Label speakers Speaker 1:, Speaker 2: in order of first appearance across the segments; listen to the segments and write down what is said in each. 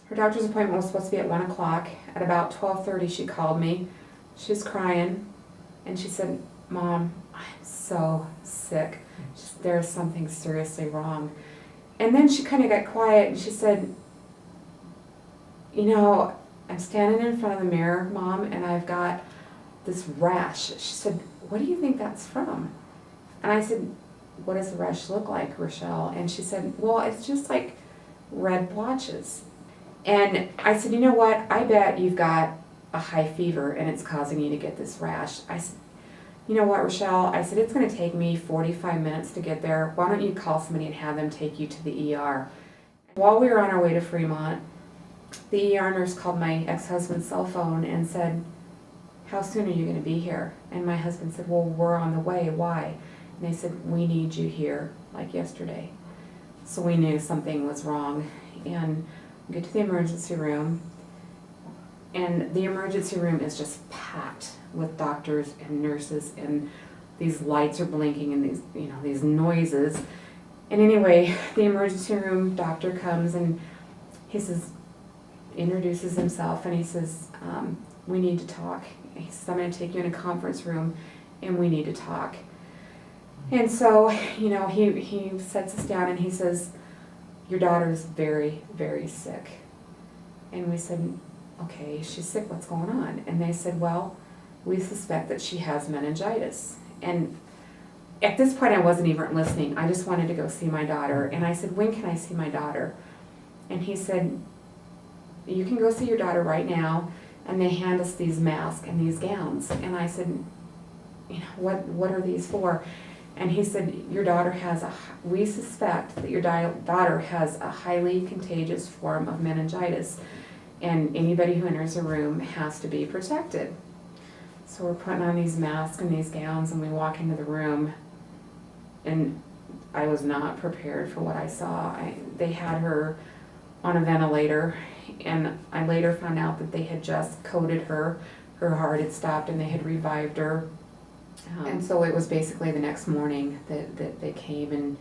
Speaker 1: Her doctor's appointment was supposed to be at 1 o'clock. At about 12:30 she called me. She was crying and she said, "Mom, I'm so sick. There's something seriously wrong." And then she kind of got quiet and she said, "You know, I'm standing in front of the mirror, Mom, and I've got this rash." She said, "What do you think that's from?" And I said, "What does the rash look like, Rochelle?" And she said, "Well, it's just like red blotches." And I said, "You know what? I bet you've got a high fever and it's causing you to get this rash." I said, "You know what, Rochelle?" I said, "It's going to take me 45 minutes to get there. Why don't you call somebody and have them take you to the ER?" While we were on our way to Fremont, the ER nurse called my ex-husband's cell phone and said, "How soon are you going to be here?" And my husband said, "Well, we're on the way. Why?" And they said, "We need you here, like yesterday." So we knew something was wrong. And we get to the emergency room, and the emergency room is just packed with doctors and nurses, and these lights are blinking and these, these noises. And anyway, the emergency room doctor comes and he says, introduces himself, and he says, "We need to talk." He says, "I'm going to take you in a conference room and we need to talk." And so, he sets us down and he says, "Your daughter is very, very sick." And we said, "Okay, she's sick, what's going on?" And they said, "Well, we suspect that she has meningitis." And at this point I wasn't even listening. I just wanted to go see my daughter. And I said, "When can I see my daughter?" And he said, "You can go see your daughter right now." And they hand us these masks and these gowns. And I said, what are these for?" And he said, "Your daughter we suspect that your daughter has a highly contagious form of meningitis, and anybody who enters a room has to be protected." So we're putting on these masks and these gowns, and we walk into the room, and I was not prepared for what I saw. They had her on a ventilator, and I later found out that they had just coded her. Her heart had stopped, and they had revived her. And so it was basically the next morning that they came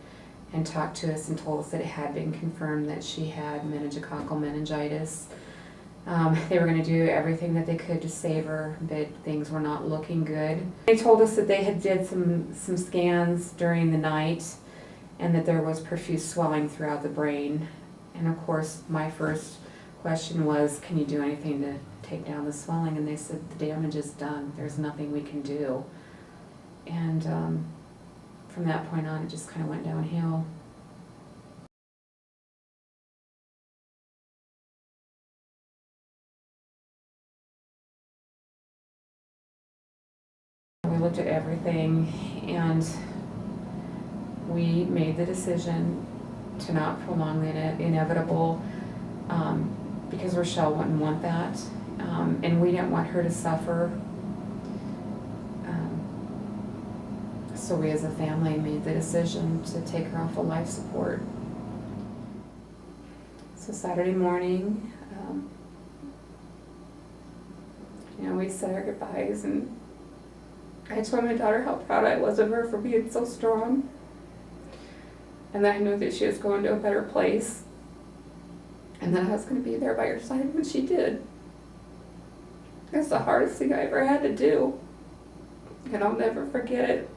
Speaker 1: and talked to us and told us that it had been confirmed that she had meningococcal meningitis. They were going to do everything that they could to save her, but things were not looking good. They told us that they had did some scans during the night and that there was profuse swelling throughout the brain. And of course, my first question was, "Can you do anything to take down the swelling?" And they said, "The damage is done. There's nothing we can do." And from that point on, it just kind of went downhill. We looked at everything, and we made the decision to not prolong the inevitable, because Rochelle wouldn't want that, and we didn't want her to suffer. So we as a family made the decision to take her off of life support. So Saturday morning, we said our goodbyes, and I told my daughter how proud I was of her for being so strong, and that I knew that she was going to a better place, and that I was going to be there by her side when she did. That's the hardest thing I ever had to do, and I'll never forget it.